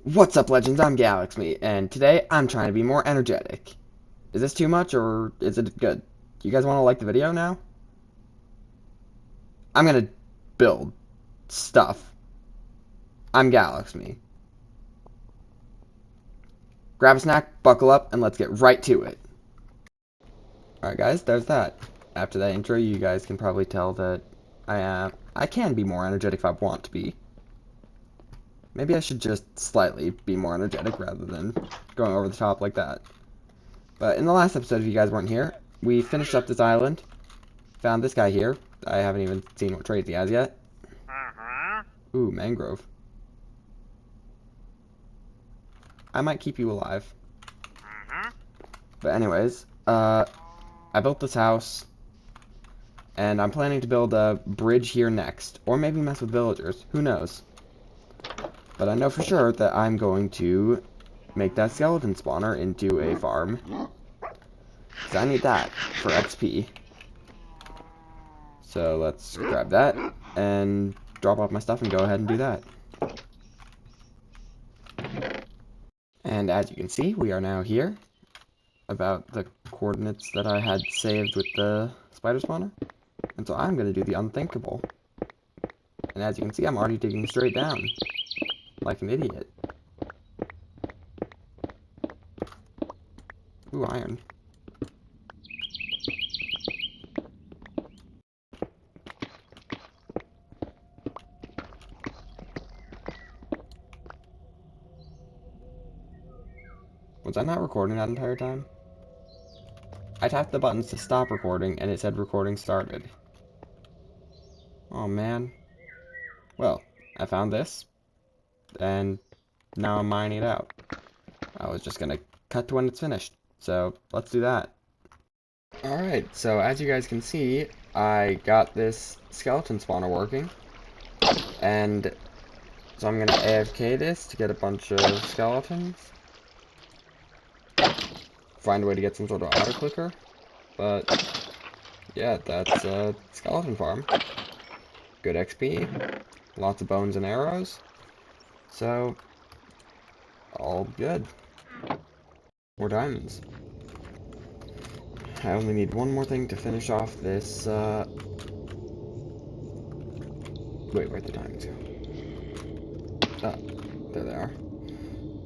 What's up, Legends? I'm GalaxMe, and today I'm trying to be more energetic. Is this too much, or is it good? You guys want to like the video now? I'm gonna build stuff. I'm GalaxMe. Grab a snack, buckle up, and let's get right to it. Alright guys, there's that. After that intro, you guys can probably tell that I can be more energetic if I want to be. Maybe I should just slightly be more energetic rather than going over the top like that. But in the last episode, if you guys weren't here, we finished up this island. Found this guy here. I haven't even seen what trades he has yet. Ooh, mangrove. I might keep you alive. But anyways, I built this house. And I'm planning to build a bridge here next. Or maybe mess with villagers. Who knows? But I know for sure that I'm going to make that skeleton spawner into a farm. Because I need that for XP. So let's grab that and drop off my stuff and go ahead and do that. And as you can see, we are now here about the coordinates that I had saved with the spider spawner. And so I'm going to do the unthinkable. And as you can see, I'm already digging straight down, like an idiot. Ooh, iron. Was I not recording that entire time? I tapped the buttons to stop recording, and it said recording started. Oh man. Well, I found this, and now I'm mining it out. I was just gonna cut to when it's finished, so let's do that. Alright, so as you guys can see, I got this skeleton spawner working, and so I'm gonna AFK this to get a bunch of skeletons. Find a way to get some sort of auto clicker, but yeah, that's a skeleton farm. Good XP, lots of bones and arrows, so all good. More diamonds. I only need one more thing to finish off this, wait, where'd the diamonds go? Oh, there they are.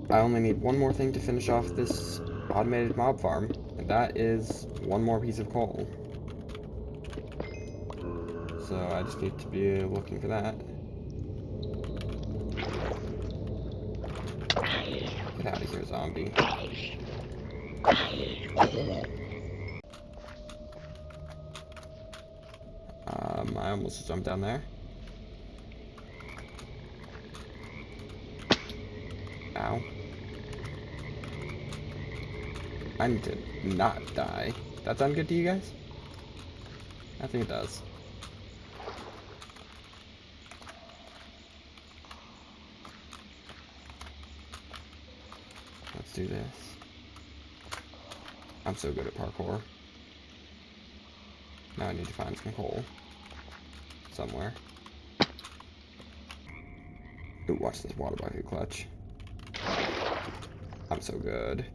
I only need one more thing to finish off this automated mob farm, and that is one more piece of coal. So I just need to be looking for that. Get out of here, zombie. I almost jumped down there. Ow. I need to not die. That sound good to you guys? I think it does. Let's do this. I'm so good at parkour. Now I need to find some coal. Somewhere. Ooh, watch this water bucket clutch. I'm so good.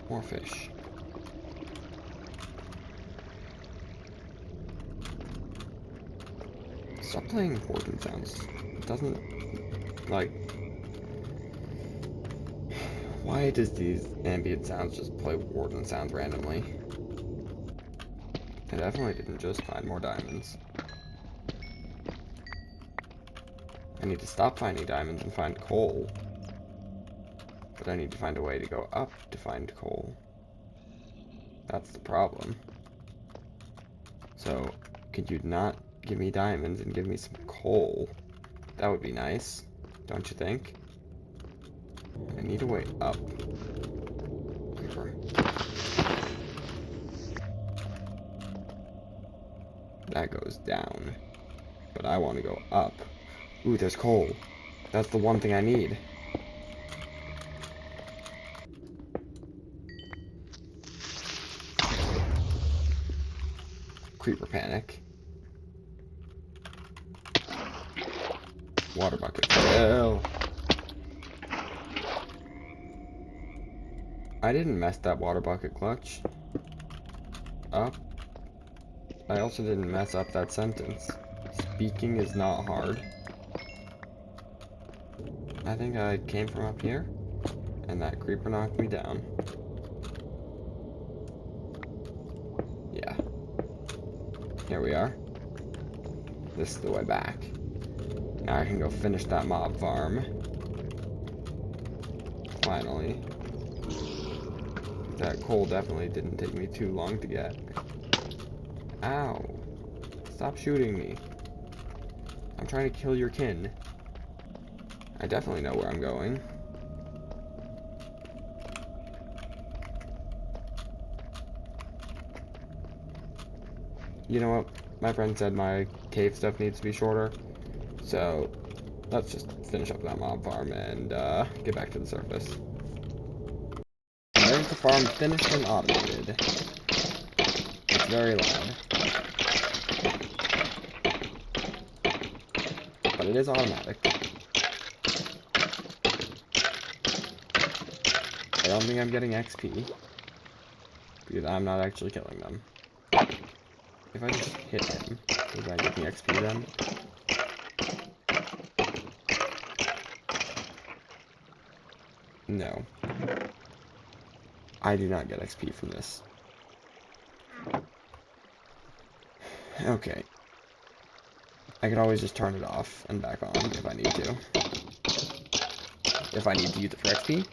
More fish. Stop playing Warden sounds. It doesn't, like... Why does these ambient sounds just play Warden sounds randomly? I definitely didn't just find more diamonds. I need to stop finding diamonds and find coal. But I need to find a way to go up to find coal. That's the problem. So, could you not give me diamonds and give me some coal? That would be nice, don't you think? I need a way up. Creeper. That goes down. But I want to go up. Ooh, there's coal. That's the one thing I need. Creeper panic. Water bucket fill. I didn't mess that water bucket clutch up. I also didn't mess up that sentence. Speaking is not hard. I think I came from up here, and that creeper knocked me down. Yeah. Here we are. This is the way back. Now I can go finish that mob farm. Finally. That coal definitely didn't take me too long to get. Ow. Stop shooting me. I'm trying to kill your kin. I definitely know where I'm going. You know what? My friend said my cave stuff needs to be shorter. So, let's just finish up that mob farm and get back to the surface. There's the farm finished and automated. It's very loud. But it is automatic. I don't think I'm getting XP. Because I'm not actually killing them. If I just hit him, does that give me XP then? No. I do not get XP from this. Okay. I could always just turn it off and back on if I need to. If I need to use it for XP,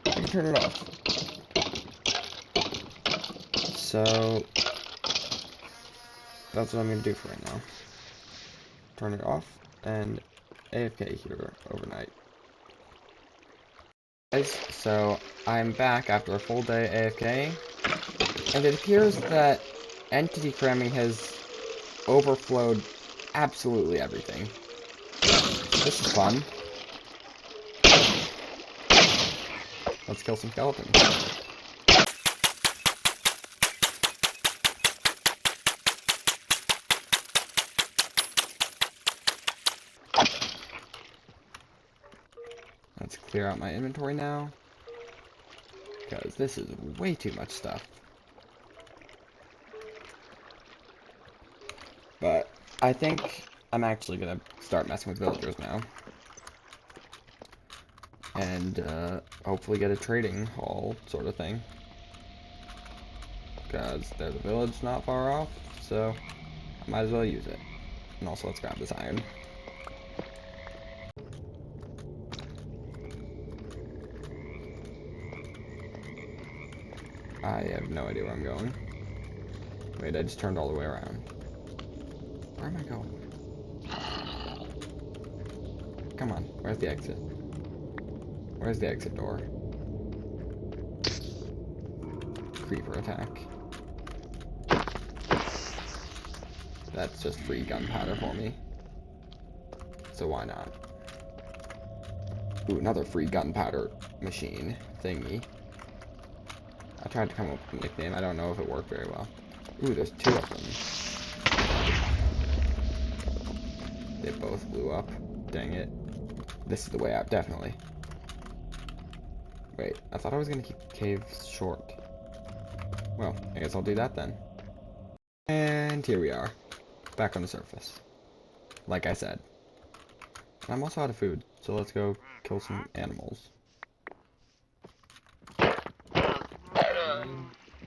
I can turn it off. So, that's what I'm going to do for right now. Turn it off and AFK here overnight. Guys, so I'm back after a full day AFK, and it appears that entity cramming has overflowed absolutely everything. This is fun. Let's kill some skeletons. Let's clear out my inventory now, because this is way too much stuff. But I think I'm actually gonna start messing with villagers now. And hopefully get a trading hall sort of thing. Because there's a village not far off, so I might as well use it. And also let's grab this iron. I have no idea where I'm going. Wait, I just turned all the way around. Where am I going? Come on, where's the exit? Where's the exit door? Creeper attack. That's just free gunpowder for me. So why not? Ooh, another free gunpowder machine thingy. I tried to come up with a nickname. I don't know if it worked very well. Ooh, there's two of them. They both blew up. Dang it. This is the way out, definitely. Wait, I thought I was gonna keep caves short. Well, I guess I'll do that then. And here we are. Back on the surface. Like I said. And I'm also out of food, so let's go kill some animals.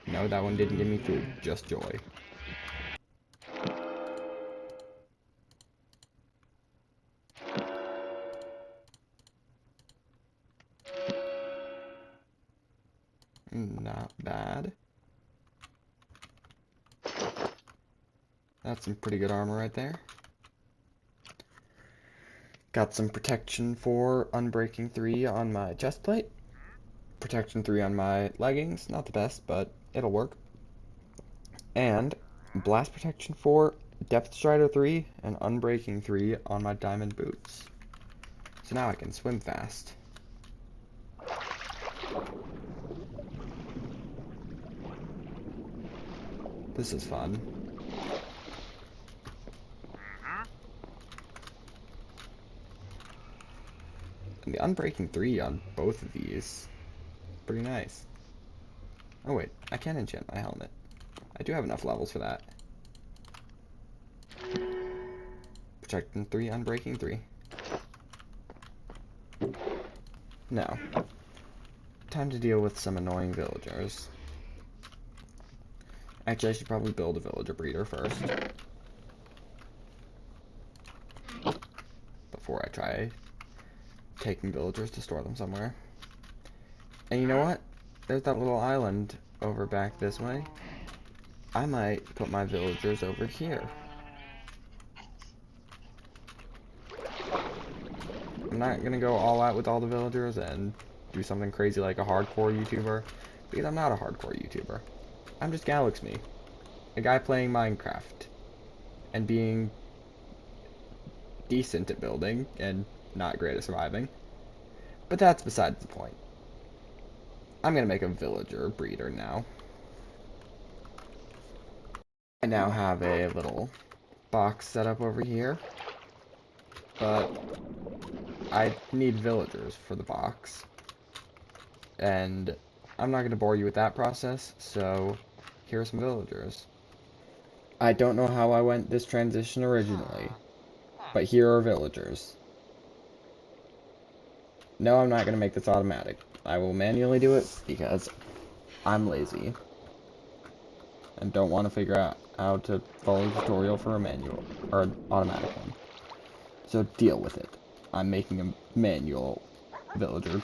No, that one didn't give me food, just joy. Not bad. That's some pretty good armor right there. Got some protection for Unbreaking 3 on my chest plate. Protection 3 on my leggings. Not the best, but it'll work. And Blast Protection 4, Depth Strider 3, and Unbreaking 3 on my diamond boots. So now I can swim fast. This is fun. And the Unbreaking 3 on both of these, pretty nice. Oh wait, I can enchant my helmet. I do have enough levels for that. Protecting 3, Unbreaking 3. Now, time to deal with some annoying villagers. Actually, I should probably build a villager breeder first. Before I try taking villagers to store them somewhere. And you know what? There's that little island over back this way. I might put my villagers over here. I'm not gonna go all out with all the villagers and do something crazy like a hardcore YouTuber, because I'm not a hardcore YouTuber. I'm just GalaxMe, a guy playing Minecraft, and being decent at building, and not great at surviving. But that's besides the point. I'm gonna make a villager breeder now. I now have a little box set up over here, but I need villagers for the box. And I'm not going to bore you with that process, so here are some villagers. I don't know how I went this transition originally, but here are villagers. No, I'm not going to make this automatic. I will manually do it because I'm lazy and don't want to figure out how to follow the tutorial for a manual or an automatic one. So deal with it. I'm making a manual villager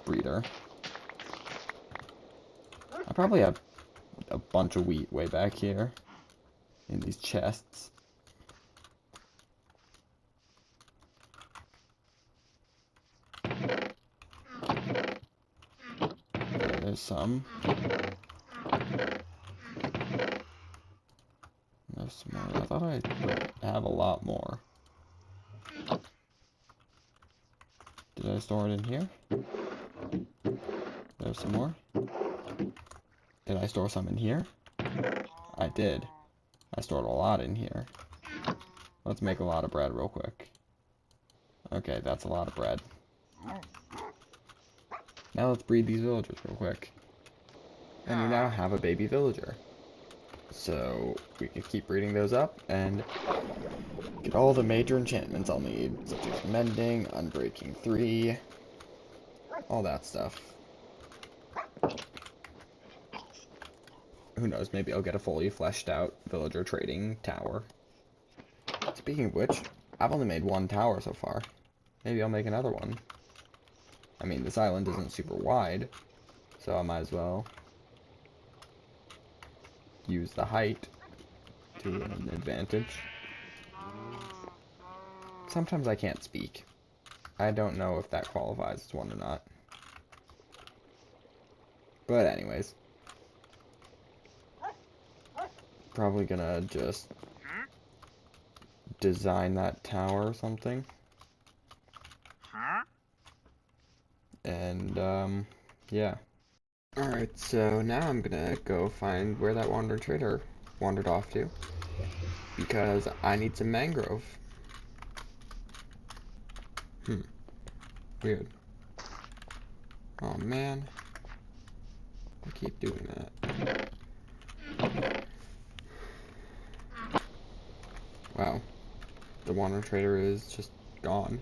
breeder. I probably have a bunch of wheat way back here in these chests. There's some. There's some more. I thought I would have a lot more. Did I store it in here? There's some more. Did I store some in here? I did. I stored a lot in here. Let's make a lot of bread real quick. Okay, that's a lot of bread. Now let's breed these villagers real quick. And we now have a baby villager. So we can keep breeding those up and get all the major enchantments I'll need, such as Mending, Unbreaking 3, all that stuff. Who knows, maybe I'll get a fully fleshed out villager trading tower. Speaking of which, I've only made one tower so far. Maybe I'll make another one. I mean, this island isn't super wide, so I might as well use the height to an advantage. Sometimes I can't speak. I don't know if that qualifies as one or not. But anyways. Probably gonna just design that tower or something. And, yeah. Alright, so now I'm gonna go find where that wandering trader wandered off to. Because I need some mangrove. Weird. Oh man. I keep doing that. Wow. The wandering trader is just gone.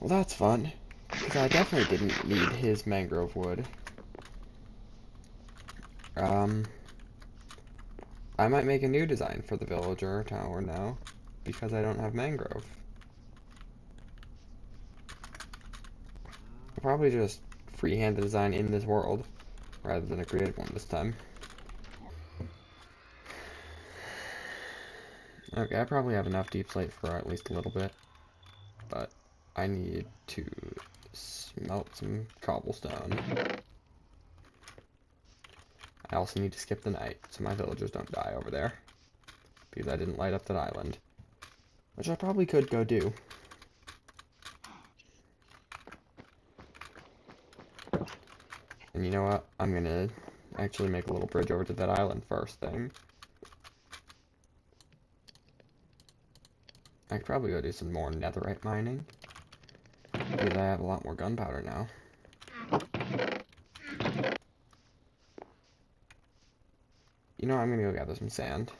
Well, that's fun. Because I definitely didn't need his mangrove wood. I might make a new design for the villager tower now. Because I don't have mangrove. I'll probably just freehand the design in this world. Rather than a creative one this time. Okay, I probably have enough deep slate for at least a little bit. But I need to smelt some cobblestone. I also need to skip the night, so my villagers don't die over there. Because I didn't light up that island. Which I probably could go do. And you know what? I'm gonna actually make a little bridge over to that island first thing. I could probably go do some more netherite mining. Because I have a lot more gunpowder now. You know, I'm gonna go gather some sand.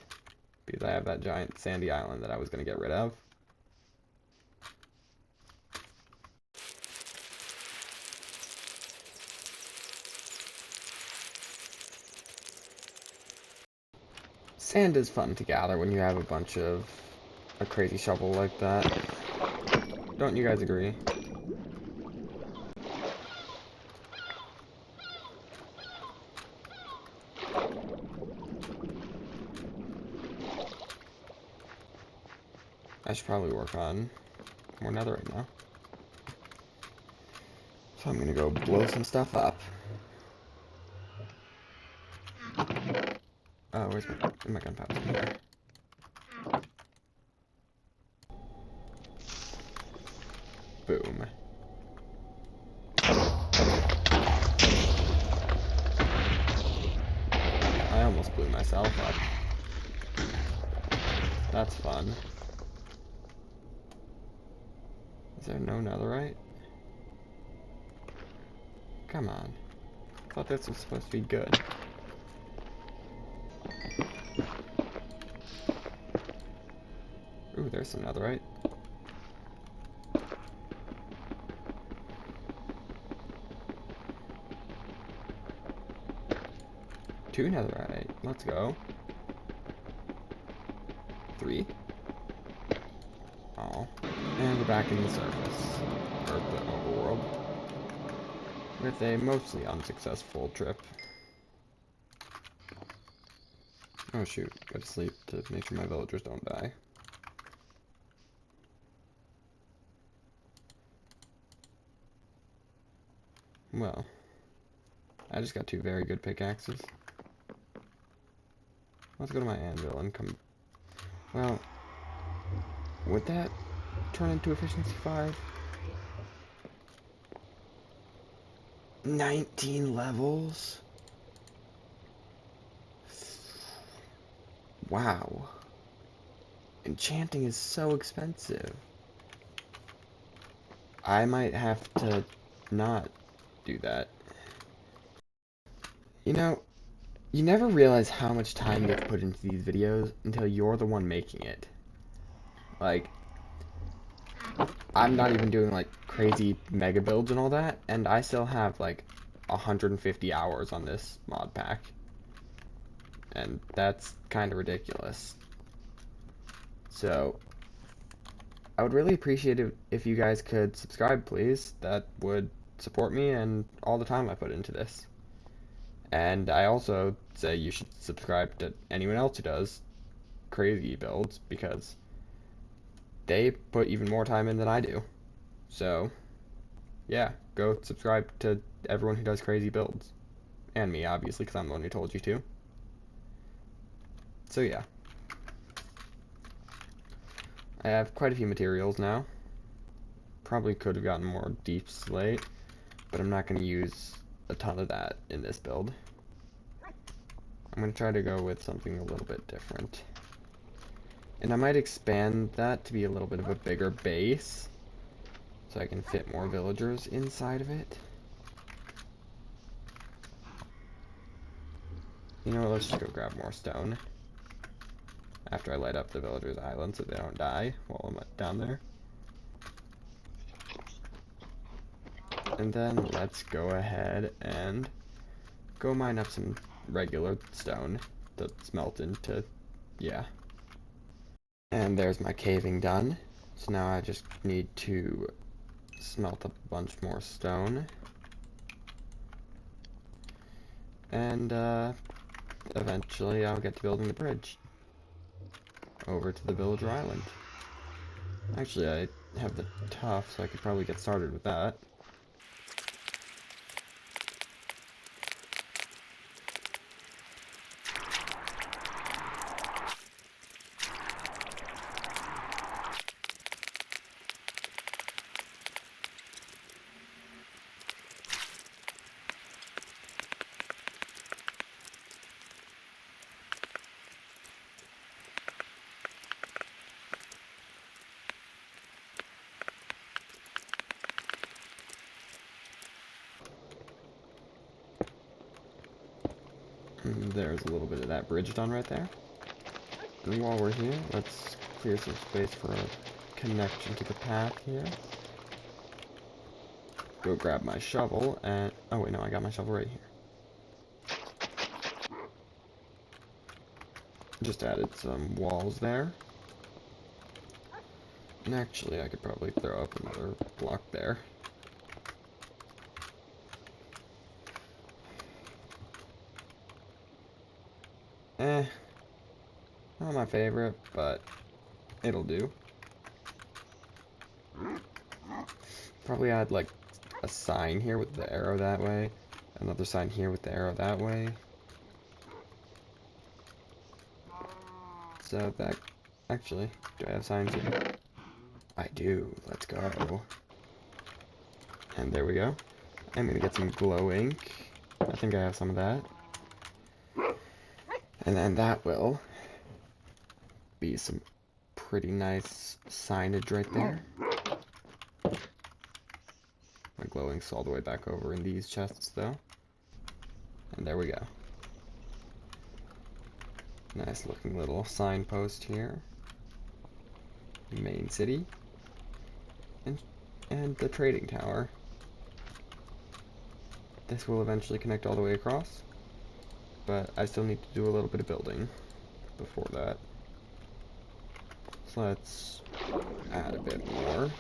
Because I have that giant sandy island that I was gonna get rid of. Sand is fun to gather when you have a bunch of a crazy shovel like that. Don't you guys agree? I should probably work on more netherite now. So I'm gonna go blow some stuff up. Oh, where's my gunpowder? In here. Boom. I almost blew myself up. That's fun. Is there no netherite? Come on. I thought this was supposed to be good. Ooh, there's some netherite. Two netherite. Let's go. 3. Oh. And we're back in the surface. Or the overworld. With a mostly unsuccessful trip. Oh shoot, gotta sleep to make sure my villagers don't die. Well, I just got 2 very good pickaxes. Let's go to my anvil and come... Well, would that turn into efficiency 5? 19 levels? Wow. Enchanting is so expensive. I might have to not do that. You know, you never realize how much time gets put into these videos until you're the one making it. Like, I'm not even doing like crazy mega builds and all that, and I still have like 150 hours on this mod pack. And that's kind of ridiculous. So, I would really appreciate it if you guys could subscribe, please. That would support me and all the time I put into this. And I also say you should subscribe to anyone else who does crazy builds, because they put even more time in than I do. So, yeah, go subscribe to everyone who does crazy builds. And me, obviously, because I'm the one who told you to. So, yeah. I have quite a few materials now. Probably could have gotten more deep slate, but I'm not going to use a ton of that in this build. I'm going to try to go with something a little bit different. And I might expand that to be a little bit of a bigger base, so I can fit more villagers inside of it. You know what, let's just go grab more stone after I light up the villagers' island so they don't die while I'm down there. And then let's go ahead and go mine up some regular stone to smelt into, yeah. And there's my caving done. So now I just need to smelt a bunch more stone. And eventually I'll get to building the bridge over to the villager island. Actually, I have the tuff, so I could probably get started with that. there's a little bit of that bridge done right there. And while we're here, let's clear some space for a connection to the path here. Go grab my shovel and... oh wait, no, I got my shovel right here. Just added some walls there. And actually, I could probably throw up another block there. Not my favorite, but it'll do. Probably add like a sign here with the arrow that way, another sign here with the arrow that way. So that, actually, do I have signs here? I do, let's go. And there we go. I'm gonna get some glow ink. I think I have some of that. And then that will be some pretty nice signage right there. My glow ink's all the way back over in these chests though. And there we go. Nice looking little signpost here. Main city. And the trading tower. This will eventually connect all the way across. But I still need to do a little bit of building before that. So let's add a bit more.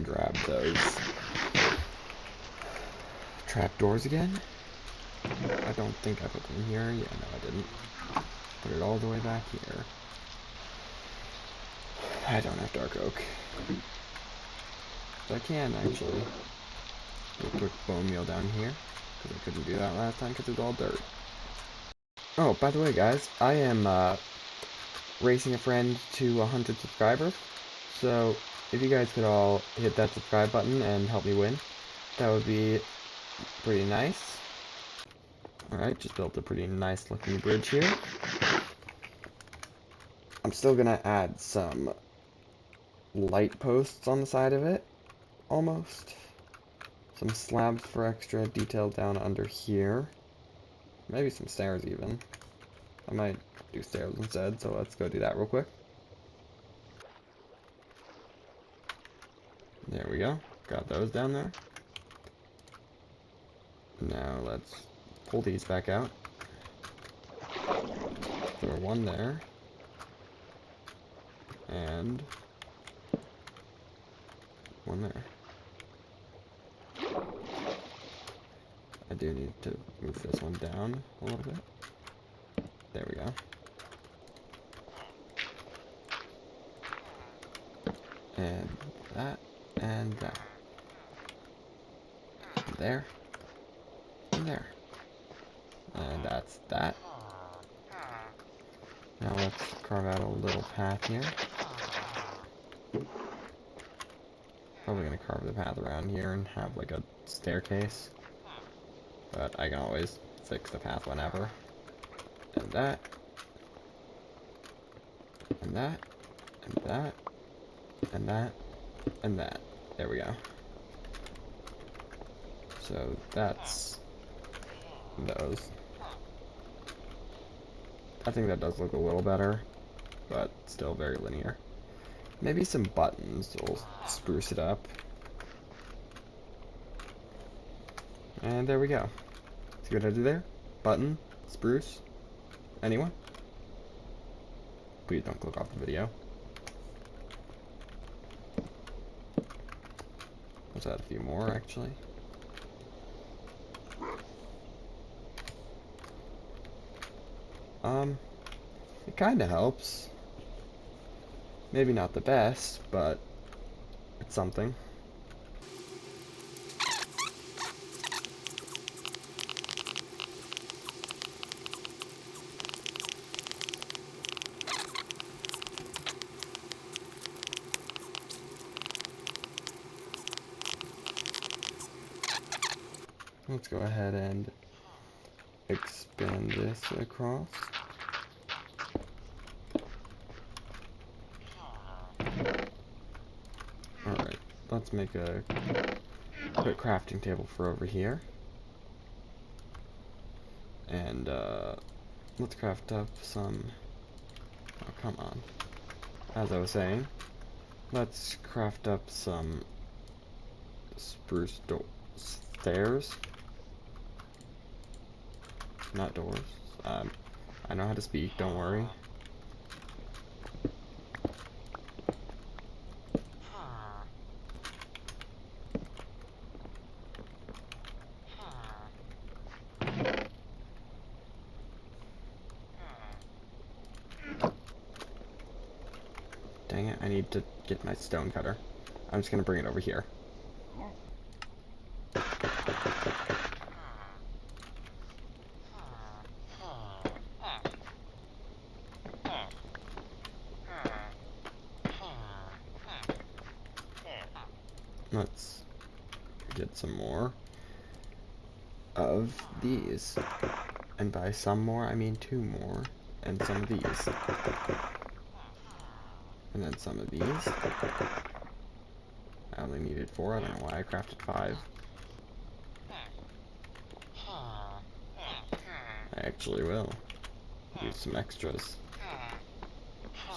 Grab those trapdoors again. I don't think I put them here. Yeah, no, I didn't. Put it all the way back here. I don't have dark oak. But I can actually do a quick bone meal down here, because I couldn't do that last time because it was all dirt. Oh, by the way, guys, I am racing a friend to 100 subscribers. So if you guys could all hit that subscribe button and help me win, that would be pretty nice. Alright, just built a pretty nice looking bridge here. I'm still gonna add some light posts on the side of it, almost. Some slabs for extra detail down under here. Maybe some stairs even. I might do stairs instead, so let's go do that real quick. There we go. Got those down there. Now let's pull these back out. Throw one there. And one there. I do need to move this one down a little bit. There we go. And that. And that. And there. And there. And that's that. Now let's carve out a little path here. Probably gonna carve the path around here and have like a staircase. But I can always fix the path whenever. And that. And that. And that. And that. And that. There we go. So that's those. I think that does look a little better, but still very linear. Maybe some buttons will spruce it up. And there we go. See what I did there? Button, spruce. Anyone? Please don't click off the video. Let's add a few more, actually. It kinda helps. Maybe not the best, but it's something. let's go ahead and expand this across. Alright, let's make a quick crafting table for over here. And, let's craft up some... Oh, come on. As I was saying, let's craft up some spruce stairs. Not doors. I know how to speak, don't worry. Dang it, I need to get my stone cutter. I'm just gonna bring it over here. Let's get some more of these. And by some more, I mean 2 more. And some of these. And then some of these. I only needed 4, I don't know why I crafted 5. I actually will use some extras.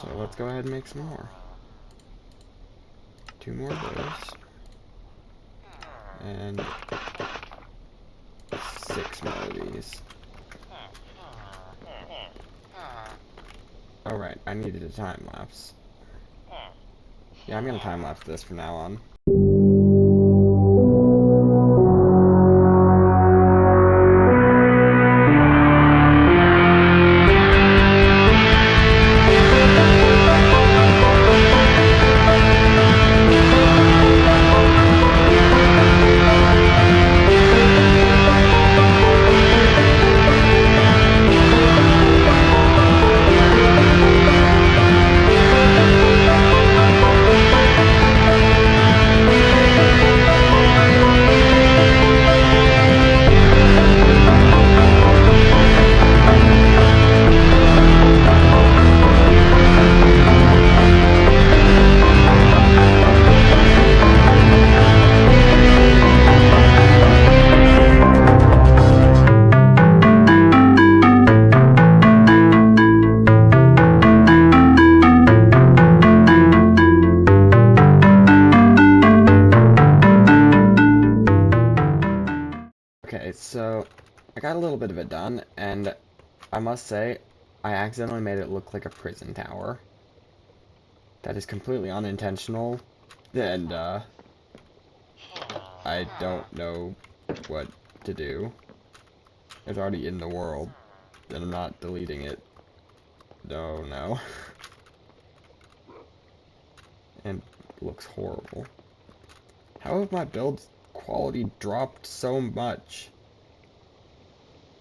So let's go ahead and make some more. 2 more of those. And 6 more of these. Alright, I needed a time lapse. Yeah, I'm gonna time lapse this from now on. Okay, so I got a little bit of it done, and I must say, I accidentally made it look like a prison tower. That is completely unintentional, and I don't know what to do. It's already in the world, and I'm not deleting it. No. And looks horrible. How have my builds quality dropped so much?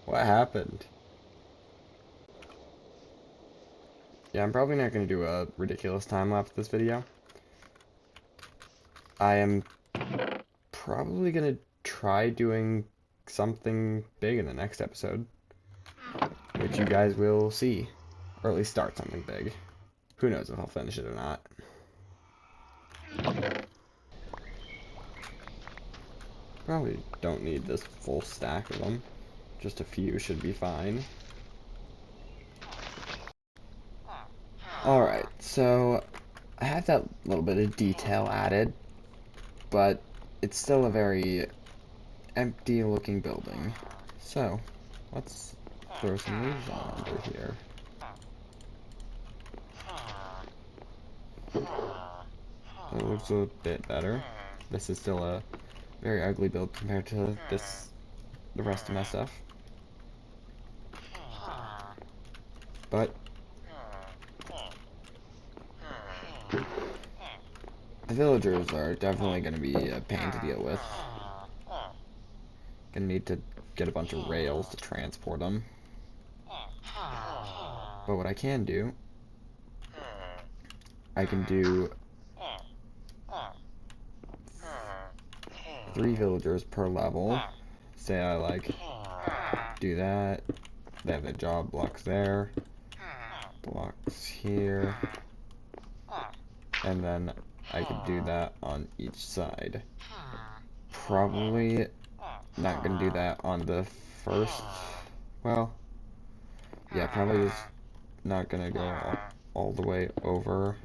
What happened? Yeah, I'm probably not going to do a ridiculous time-lapse this video. I am probably going to try doing something big in the next episode, which you guys will see, or at least start something big. Who knows if I'll finish it or not. Probably don't need this full stack of them. Just a few should be fine. Alright, so I have that little bit of detail added, but it's still a very empty looking building. So, let's throw some leaves on under here. It looks a bit better. This is still a very ugly build compared to the rest of my stuff. But the villagers are definitely going to be a pain to deal with. Gonna need to get a bunch of rails to transport them. But what I can do, I can do 3 villagers per level, say I like do that. They have the job blocks there, blocks here, and then I could do that on each side. Probably not gonna do that on the first, well, yeah, probably just not gonna go all the way over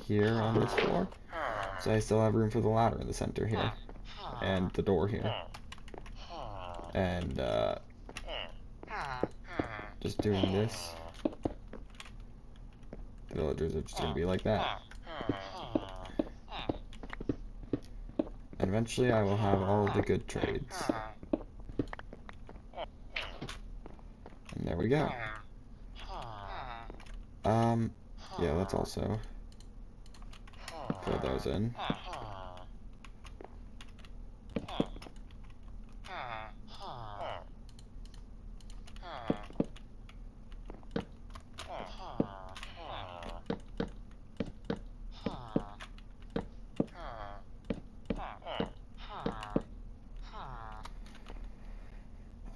here on this floor. So I still have room for the ladder in the center here, and the door here. And, just doing this, the villagers are just gonna be like that. And eventually I will have all of the good trades. And there we go. Yeah, let's also fill those in.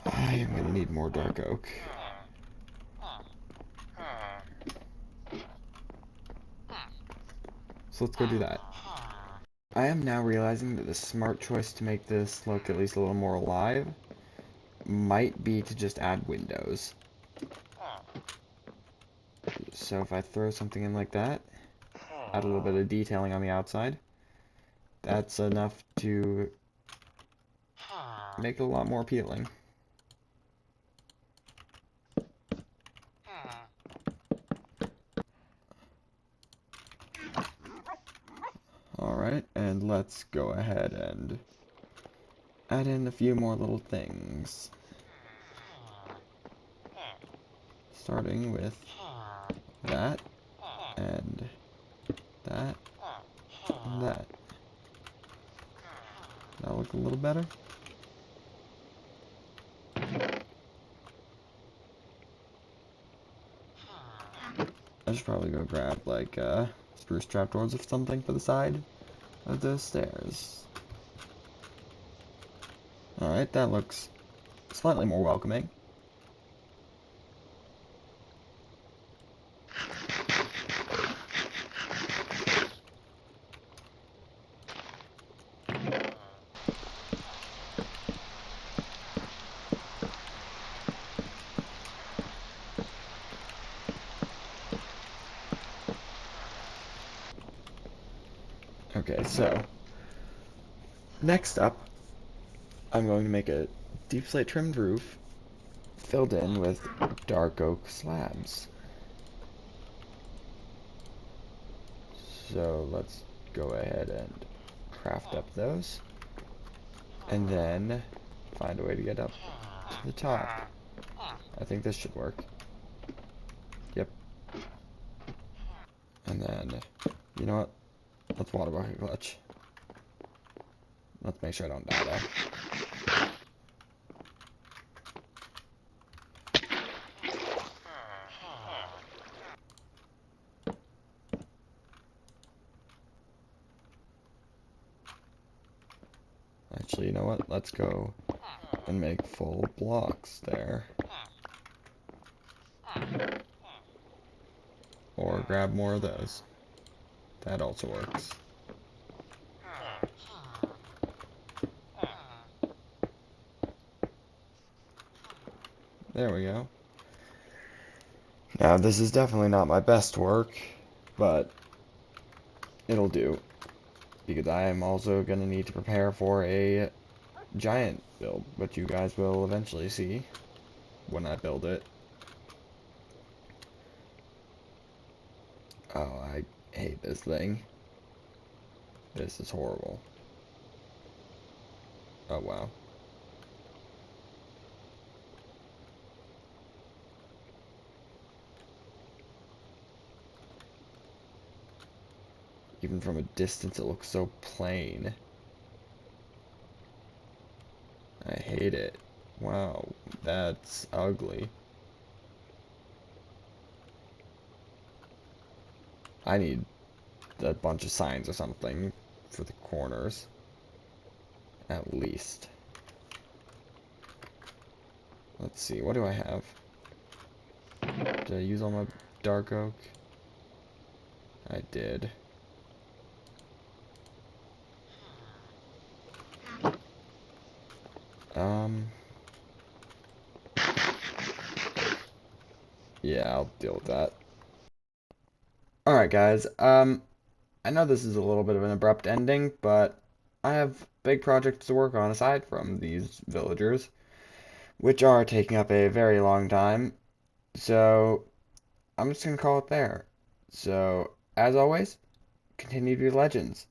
I am gonna need more dark oak. So let's go do that. I am now realizing that the smart choice to make this look at least a little more alive might be to just add windows. So if I throw something in like that, add a little bit of detailing on the outside, that's enough to make it a lot more appealing. Alright, and let's go ahead and add in a few more little things. Starting with that, and that, and that. That'll look a little better. I should probably go grab, like, spruce trapdoors or something for the side of those stairs. Alright, that looks slightly more welcoming. Okay, so next up, I'm going to make a deep slate trimmed roof filled in with dark oak slabs. So let's go ahead and craft up those, and then find a way to get up to the top. I think this should work. Yep. And then, you know what? Let's water bucket clutch. Let's make sure I don't die though. Actually, you know what? Let's go and make full blocks there. Or grab more of those. That also works. There we go. Now, this is definitely not my best work, but it'll do. Because I am also going to need to prepare for a giant build, which you guys will eventually see when I build it. Oh, I hate this thing. This is horrible. Oh, wow. Even from a distance, it looks so plain. I hate it. Wow, that's ugly. I need a bunch of signs or something for the corners. At least. let's see, what do I have? Did I use all my dark oak? I did. Um, yeah, I'll deal with that. Alright, guys, I know this is a little bit of an abrupt ending, but I have big projects to work on aside from these villagers, which are taking up a very long time, so I'm just gonna call it there. So, as always, continue to be legends.